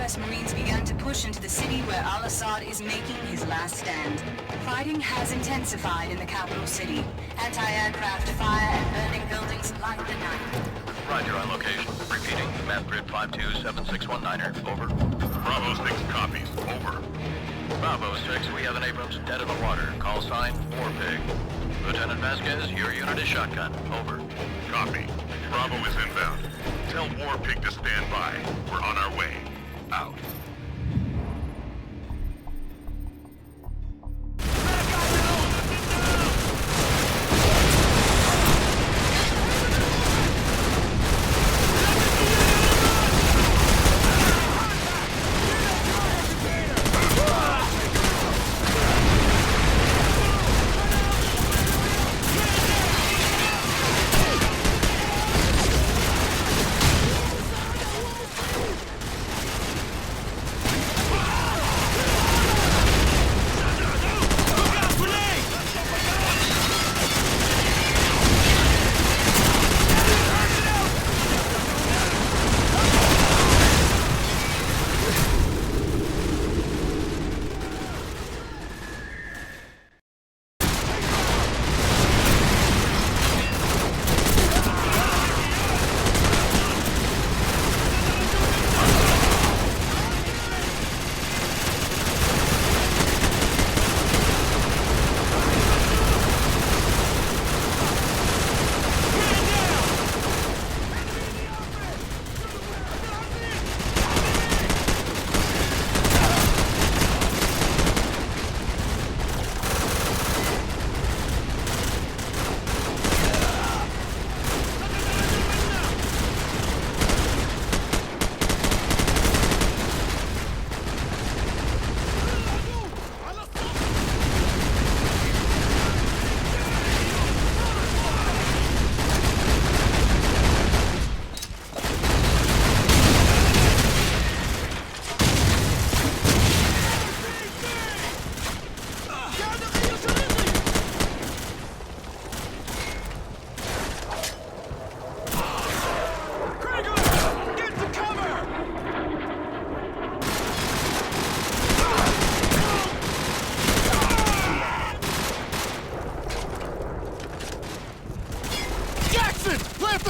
U.S. Marines began to push into the city where al-Assad is making his last stand. Fighting has intensified in the capital city. Anti-aircraft fire and burning buildings light the night. Roger on location. Repeating, map grid 527619er. Over. Bravo 6 copies. Over. Bravo 6, we have an Abrams dead in the water. Call sign, War Pig. Lieutenant Vasquez, your unit is shotgun. Over. Copy. Bravo is inbound. Tell War Pig to stand by. We're on our way. Out.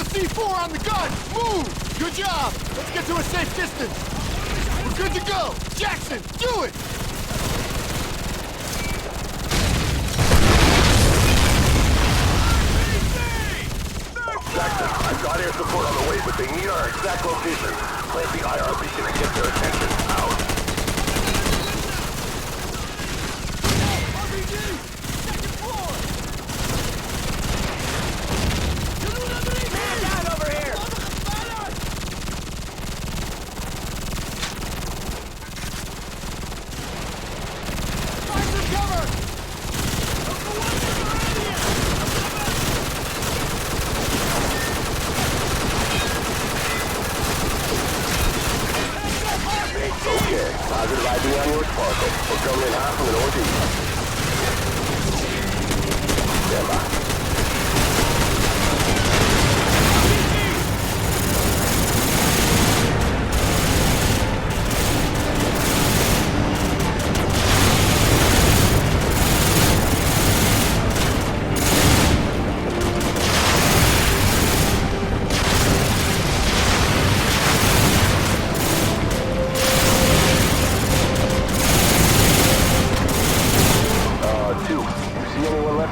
C4 on the gun! Move! Good job! Let's get to a safe distance! We're good to go! Jackson, do it! Jackson, I've got air support on the way, but they need our exact location. Plant the IR beacon and get their attention. Out. Positive ID on your Sparkle. We're coming in hot from the northeast. Stand by.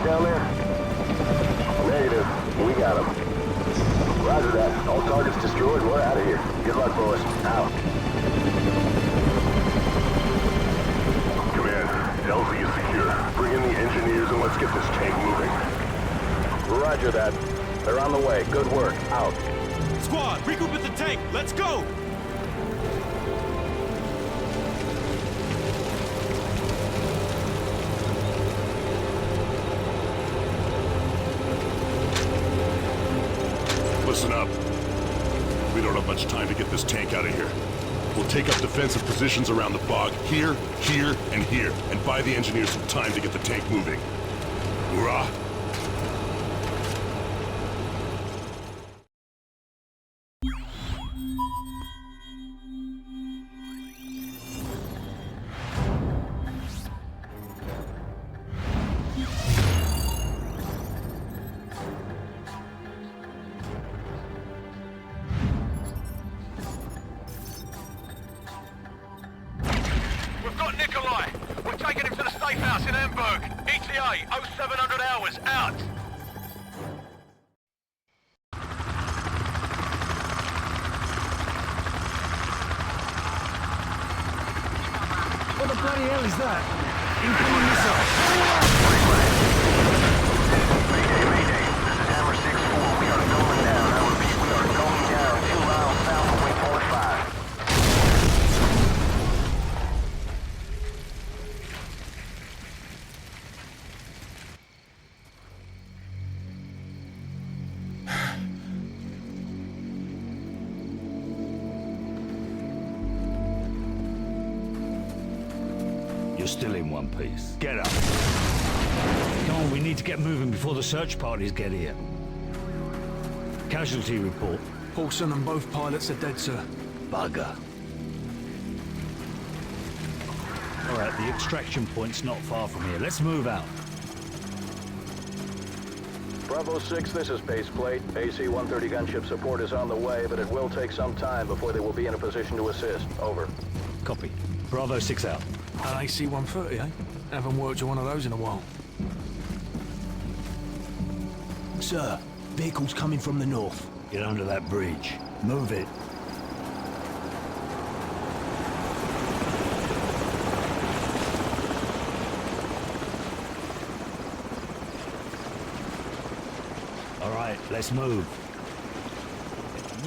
Down there? Negative. We got him. Roger that. All targets destroyed. We're out of here. Good luck, boys. Out. Command, LZ is secure. Bring in the engineers and let's get this tank moving. Roger that. They're on the way. Good work. Out. Squad, regroup at the tank. Let's go! Listen up. We don't have much time to get this tank out of here. We'll take up defensive positions around the bog, here, here, and here, and buy the engineers some time to get the tank moving. Hoorah! ETA, 0700 hours, out! What the bloody hell is that? Incoming missile! Mayday. This is Hammer 6-4. We are going down. I repeat, we are going down 2 miles south of Waypoint 5. You're still in one piece. Get up. Come on, we need to get moving before the search parties get here. Casualty report. Paulson and both pilots are dead, sir. Bugger. All right, the extraction point's not far from here. Let's move out. Bravo 6, this is Baseplate. AC-130 gunship support is on the way, but it will take some time before they will be in a position to assist. Over. Copy. Bravo 6 out. An AC-130, eh? Haven't worked with one of those in a while. Sir, vehicles coming from the north. Get under that bridge. Move it. All right, let's move.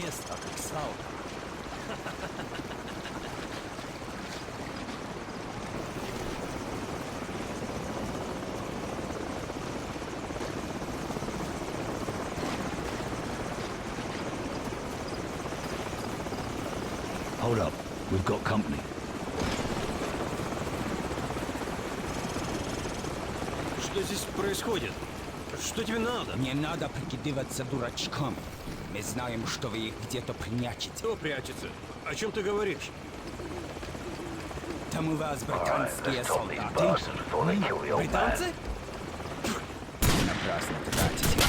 Место как сауна. Hold up. We've got company. Что здесь происходит? Что тебе надо? Не надо прикидываться дурачком. Мы знаем, что вы их где-то прячете. Кто прячется? О чем ты говоришь? Там у вас британские солдаты. Британцы? Напрасно тратите.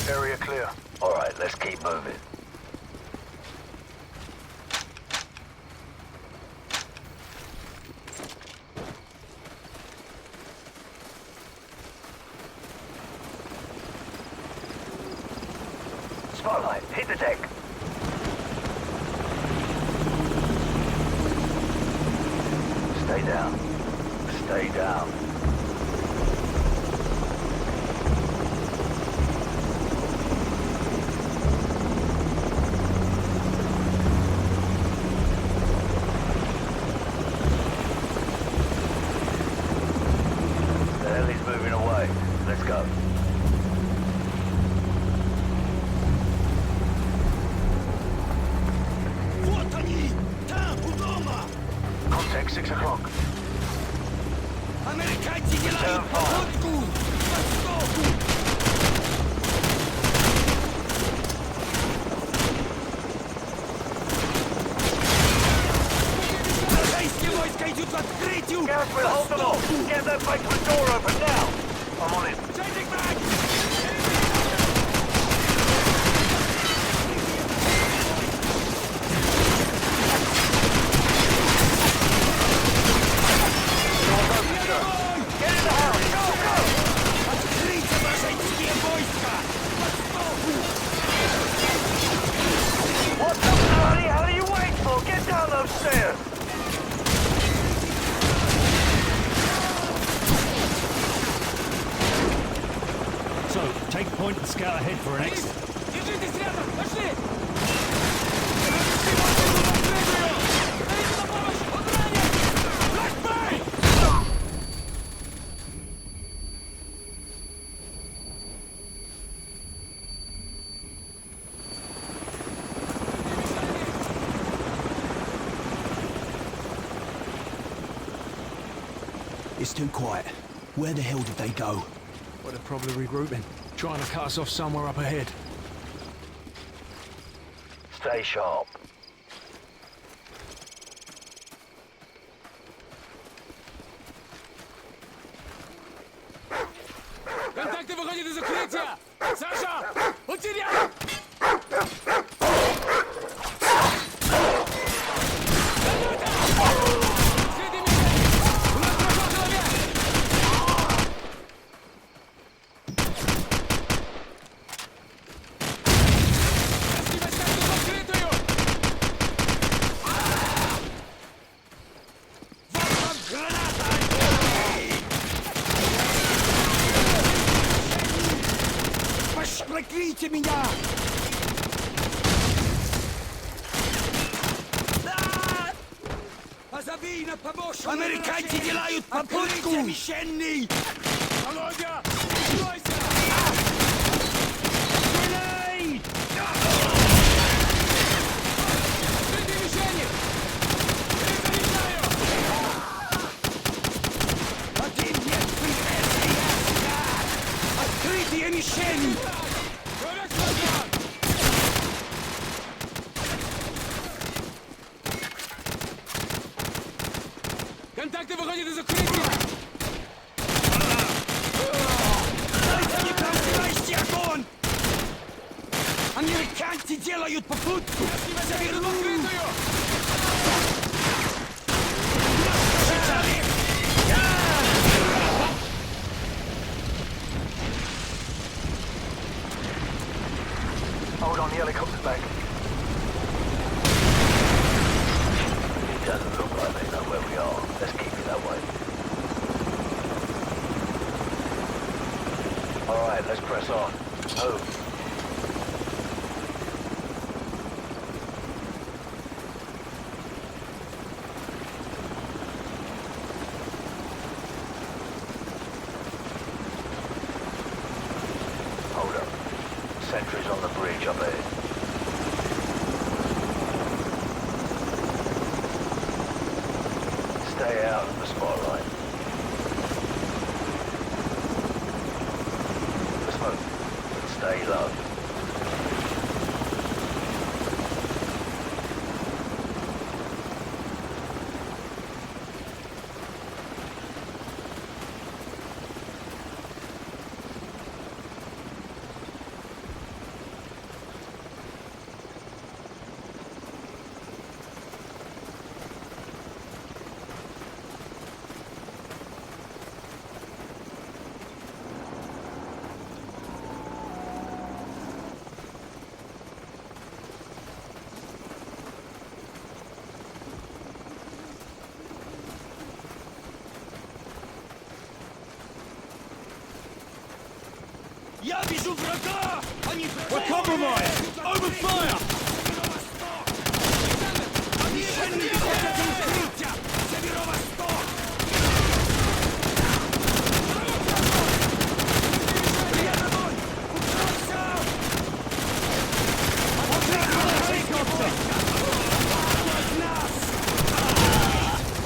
Area clear. All right, let's keep moving. Spotlight, hit the deck. Stay down. Stay down. The heli's moving away. Let's go. Вот они! Там, у дома! Contact 6 o'clock. Американцы делают походку! К востоку! Российские войска идут в открытию! Garrison, hold them off! Get that basement door open now! I'm on it. Changing back! Get in the house! Go, go! Открыть российские войска! К востоку! What the bloody hell are you waiting for? Get down those stairs! So, take point and scout ahead for an exit. Держитесь рядом! Пошли! It's too quiet. Where the hell did they go? Well, they're probably regrouping. Trying to cut us off somewhere up ahead. Stay sharp. Контакты выходят из укрытия! Саша! Утерял! Прикройте меня! Позови на помощь! Американцы делают попытку! Мишени! Володя! Стройся! Гренейд! Открытые мишени! Перезаряжаю! Один нет прикрытия! Открытые мишени! Человек сражен! Контакты выходят из укрытия! Не прозрачьте огонь! Американцы делают попытку! Заверну в открытую! Hold on, the helicopter's back. It doesn't look like they know where we are. Let's keep it that way. Alright, let's press on. Move. Hold up. Sentries on the bridge up ahead. Stay out of the spotlight. The smoke. Stay low. Я вижу врага! Они We're compromised! Open fire! Мишени выходят из укрытия! Северо-восток! Приятель! Укройся! Helicopter! От нас!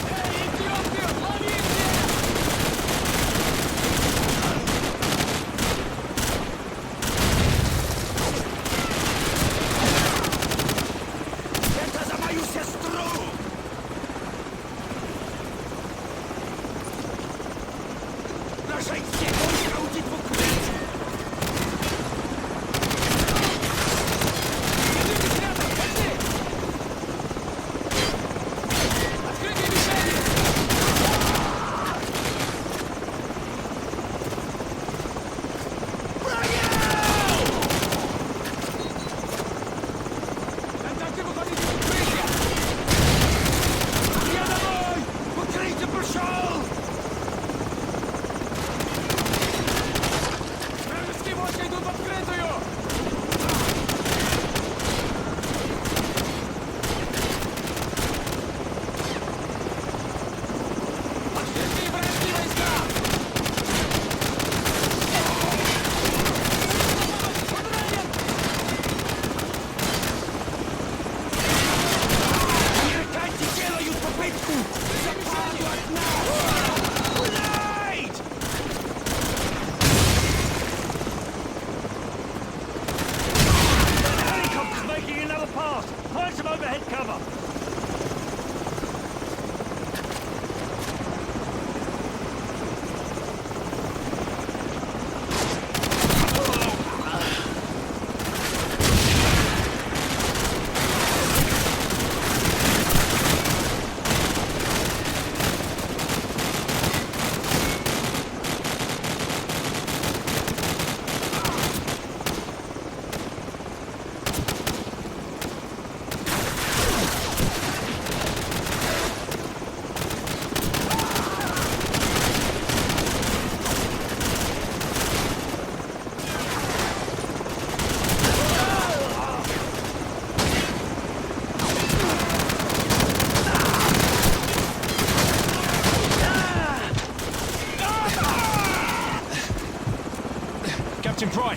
Эй, идиоты! Ловите!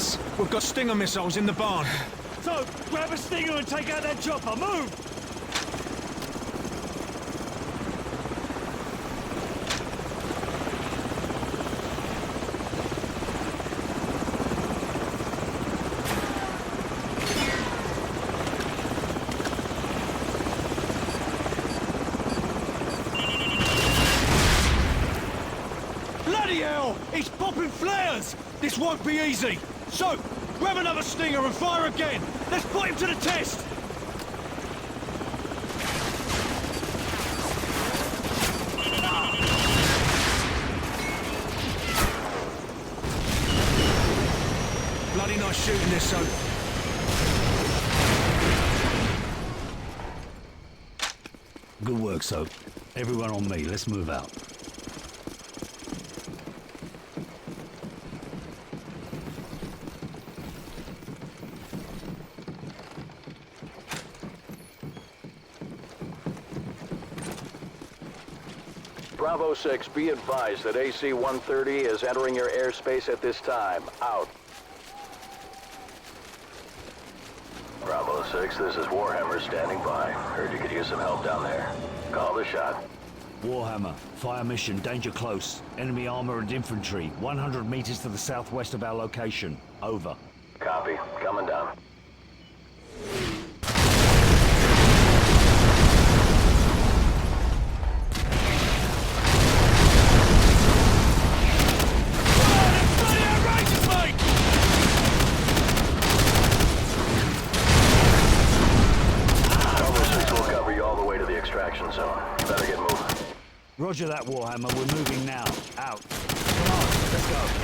Lads, we've got Stinger missiles in the barn. So, grab a Stinger and take out that chopper. Move! Bloody hell! He's popping flares! This won't be easy. So, grab another Stinger and fire again. Let's put him to the test. Bloody nice shooting this, son. Good work, Soap. Everyone on me. Let's move out. Bravo 6, be advised that AC-130 is entering your airspace at this time. Out. Bravo 6, this is Warhammer standing by. Heard you could use some help down there. Call the shot. Warhammer, fire mission, danger close. Enemy armor and infantry, 100 meters to the southwest of our location. Over. Copy. Coming down. Extraction zone. Better get moving. Roger that, Warhammer. We're moving now. Out. Come on, let's go.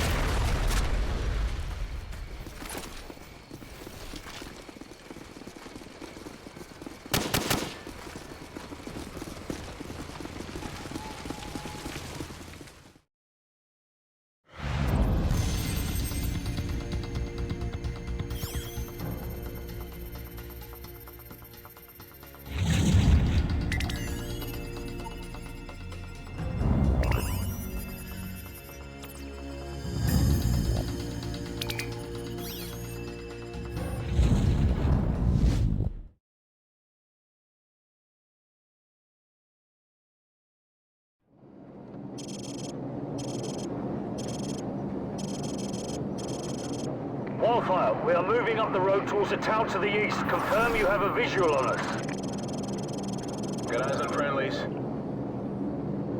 Wildfire, we are moving up the road towards a town to the east. Confirm you have a visual on us. Good eyes on friendlies.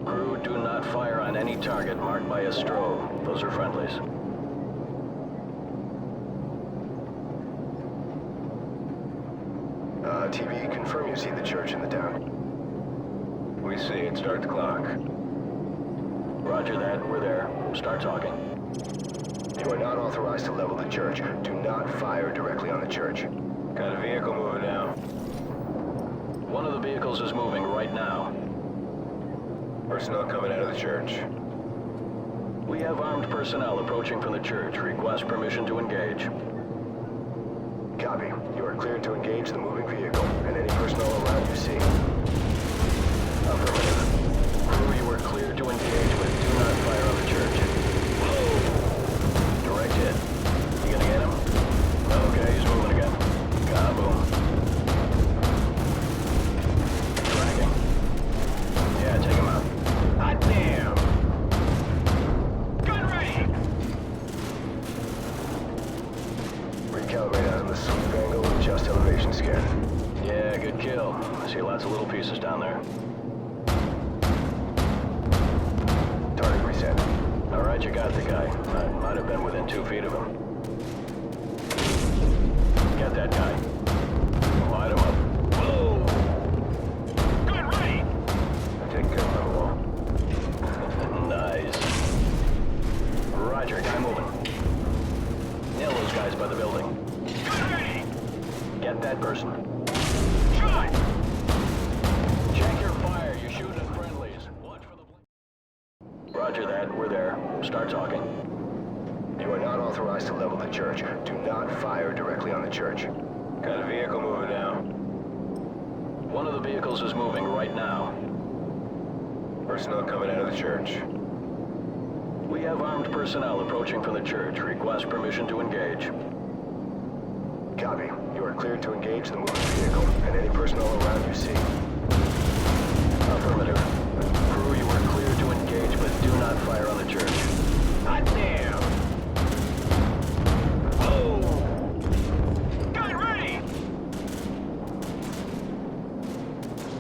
Crew, do not fire on any target marked by a strobe. Those are friendlies. TV, confirm you see the church in the town. We see it. Start the clock. Roger that. We're there. Start talking. You are not authorized to level the church. Do not fire directly on the church. Got a vehicle moving now. One of the vehicles is moving right now. Personnel coming out of the church. We have armed personnel approaching from the church. Request permission to engage. Copy. You are cleared to engage the moving vehicle and any personnel around you see. Affirmative. Crew, you are cleared to engage, but do not fire on the church. Direct hit. You gonna get him? Okay, he's moving again. Kaboom. Tracking. Yeah, take him out. Hot damn! Gun ready! Recalibrate out of the sweep angle and adjust elevation scan. Yeah, good kill. I see lots of little pieces down there. Target reset. All right, you got the guy. I might have been within 2 feet of him. Get that guy. Light him up. Whoa! Gun ready! Take care of the wall. Nice. Roger, guy moving. Nail those guys by the building. Gun ready! Get that person. Shot! Check your fire. You're shooting at friendlies. Watch for the... Roger that. We're there. Start talking. You are not authorized to level the church. Do not fire directly on the church. Got a vehicle moving now. One of the vehicles is moving right now. Personnel coming out of the church. We We have armed personnel approaching from the church. Request permission to engage. Copy. You are cleared to engage the moving vehicle and any personnel around you see. Affirmative. Crew, you are cleared to engage, but do not fire on the church. Hot damn! Oh! Gun ready!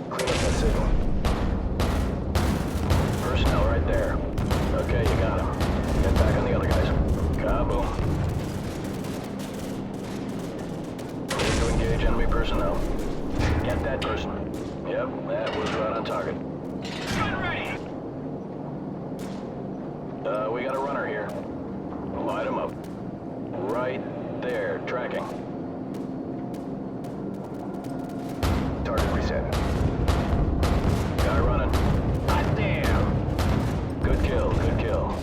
Clean up that signal. Personnel right there. Okay, you got him. Get back on the other guys. Kaboom. Clear to engage enemy personnel. Get that person. Yep, that was right on target. Gun ready! We got a runner here. Light him up. Right there, tracking. Target reset. Guy running. Hot damn! Good kill, good kill.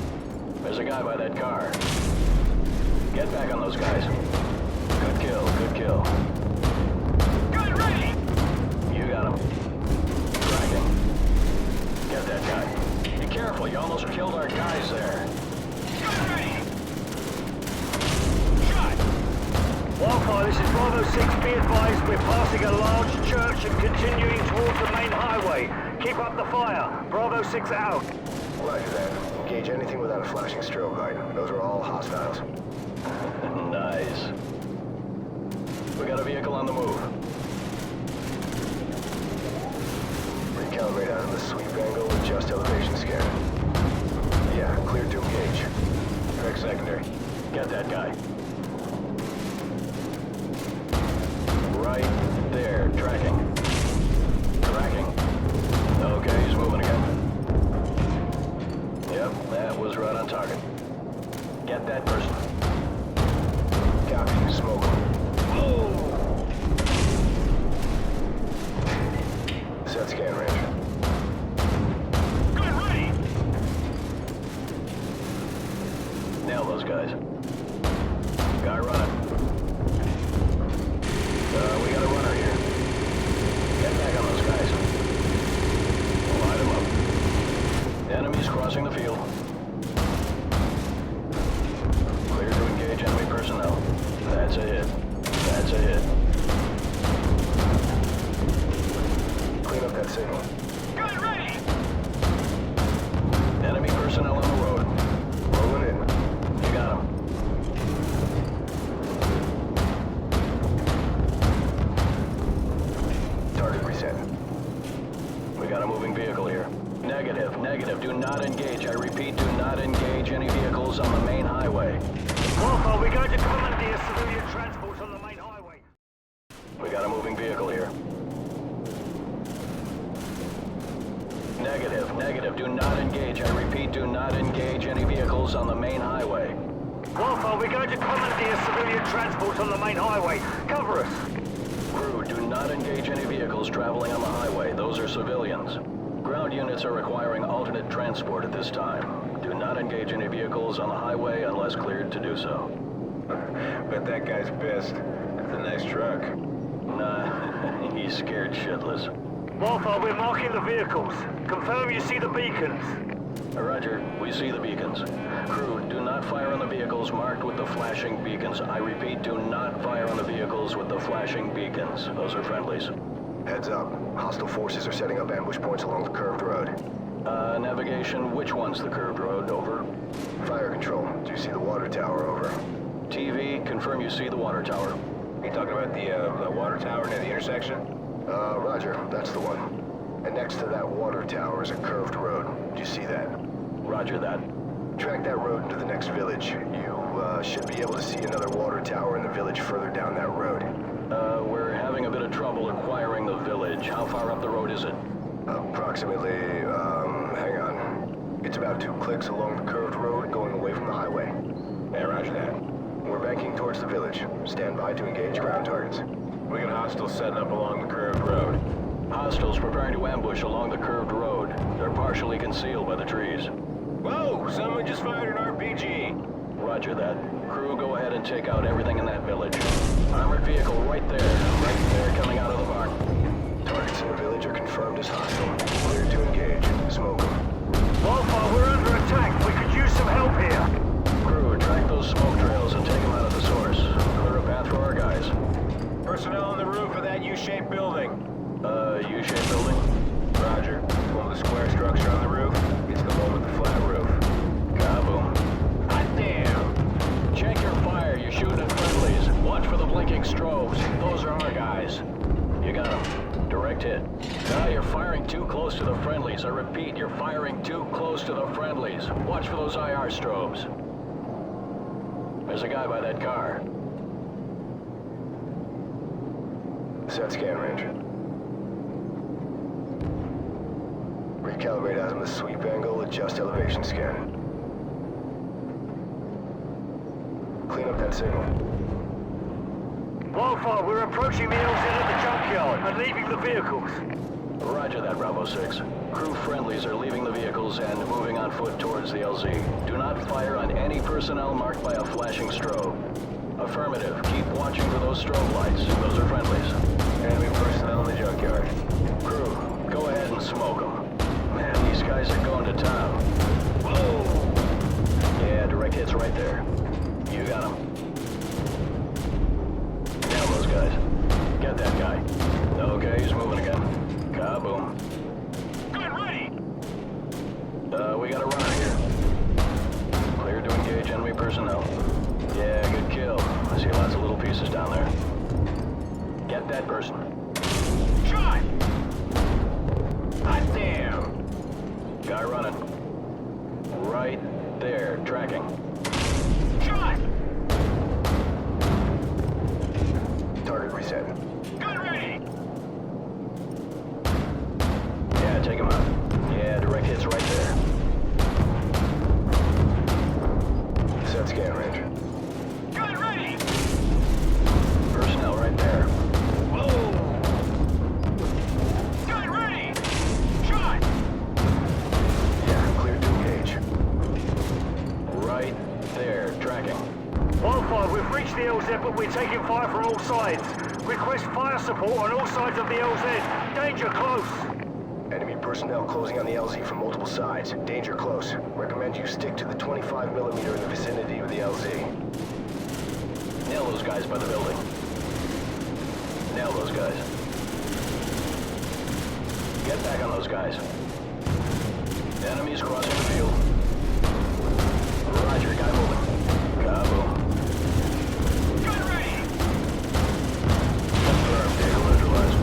There's a guy by that car. Get back on those guys. Good kill, good kill. Gun ready! You got him. Tracking. Get that guy. Be careful, you almost killed our guys there. Gun ready! Shot! Wildfire, this is Bravo 6. Be advised, we're passing a large church and continuing towards the main highway. Keep up the fire. Bravo 6 out. Roger that. Engage anything without a flashing strobe light. Those are all hostiles. Nice. We got a vehicle on the move. Recalibrate out of the sweep angle with just elevation scan. Yeah, cleared to engage. Correct secondary. Get that guy. Right there, tracking. Tracking. Okay, he's moving again. Yep, that was right on target. Get that person. Copy. Smoke him. Set scan range. Gun ready! Nail those guys. Guy running. We got a runner here. Get back on those guys. Light them up. Enemies crossing the field. Clear to engage enemy personnel. That's a hit. That's a hit. Clean up that signal. Gun ready! Enemy personnel on the road. Rolling in. You got him. Target reset. We got a moving vehicle here. Negative, negative. Do not engage. I repeat, do not engage any vehicles on the main highway. Wildfire, we're going to commandeer civilian transport on the main highway. We got a moving vehicle here. Negative, negative. Do not engage. I repeat, do not engage any vehicles on the main highway. Wildfire, we're going to commandeer civilian transport on the main highway. Cover us. Crew, do not engage any vehicles traveling on the highway. Those are civilians. Ground units are requiring alternate transport at this time. Do not engage any vehicles on the highway unless cleared to do so. Bet that guy's pissed. That's a nice truck. Nah, he's scared shitless. Wildfire, we're marking the vehicles. Confirm you see the beacons. Roger, we see the beacons. Crew, do not fire on the vehicles marked with the flashing beacons. I repeat, do not fire on the vehicles with the flashing beacons. Those are friendlies. Heads up. Hostile forces are setting up ambush points along the curved road. Navigation, which one's the curved road? Over. Fire control. Do you see the water tower? Over. TV, confirm you see the water tower. Are you talking about the water tower near the intersection? Roger. That's the one. And next to that water tower is a curved road. Do you see that? Roger that. Track that road into the next village. You should be able to see another water tower in the village further down that road. We're having a bit of trouble acquiring the village. How far up the road is it? Approximately, hang on. It's about 2 clicks along the curved road going away from the highway. Yeah, roger that. We're banking towards the village. Stand by to engage ground targets. We got hostiles setting up along the curved road. Hostiles preparing to ambush along the curved road. They're partially concealed by the trees. Whoa! Someone just fired an RPG! Roger that. Crew, go ahead and take out everything in that village. Armored vehicle right there coming out of the barn. Targets in the village are confirmed as hostile. Clear to engage. Smoke them. Wildfire, we're under attack. We could use some help U-shaped building. U-shaped building? Roger. One with the square structure on the roof. It's the one with the flat roof. Kaboom. Hot damn! Check your fire. You're shooting at friendlies. Watch for the blinking strobes. Those are our guys. You got them. Direct hit. You're firing too close to the friendlies. I repeat, you're firing too close to the friendlies. Watch for those IR strobes. There's a guy by that car. Set scan range. Recalibrate azimuth sweep angle, adjust elevation scan. Clean up that signal. Wildfire, we're approaching the LZ at the junkyard and leaving the vehicles. Roger that, Bravo 6. Crew friendlies are leaving the vehicles and moving on foot towards the LZ. Do not fire on any personnel marked by a flashing strobe. Affirmative. Keep watching for those strobe lights. Those are friendlies. Enemy personnel in the junkyard. Crew, go ahead and smoke them. Man, these guys are going to town. Whoa! Yeah, direct hit's right there. You got him. Nail those guys. Get that guy. Okay, he's moving again. Kaboom. Good, ready! We got a runner here. Clear to engage enemy personnel. Yeah, good kill. I see lots of little pieces down there. Get that person. Shot! Hot damn! Guy running. Right there, tracking. Shot! Target reset. Good, ready! Yeah, take him out. Yeah, direct hit's right there. Set scan range. Good, ready! Personnel right there. Whoa! Good, ready! Shot! Yeah, clear to engage. Right there, tracking. Wildfire, we've reached the LZ, but we're taking fire from all sides. Request fire support on all sides of the LZ. Danger close. Enemy personnel closing on the LZ from multiple sides. Danger close. Recommend you stick to the 25mm in the vicinity of the LZ. Nail those guys by the building. Nail those guys. Get back on those guys. Enemies crossing the field. Roger, guy moving. Kaboom. Good, ready! Confirmed, vehicle neutralized.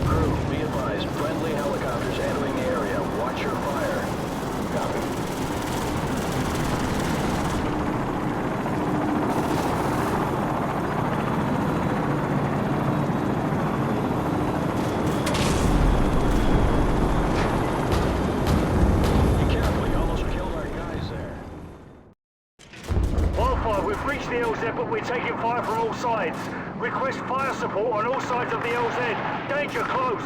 Crew, be advised, friendly helicopters entering the area. Watch your fire. Copy. Be careful, you almost killed our guys there. Wildfire, we've reached the LZ, but we're taking fire from all sides. Request fire support on all sides of the LZ. Danger close.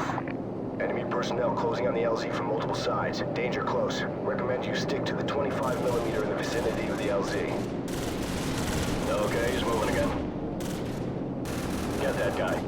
Enemy personnel closing on the LZ from multiple sides. Danger close. Recommend you stick to the 25mm in the vicinity of the LZ. Okay, he's moving again. Get that guy.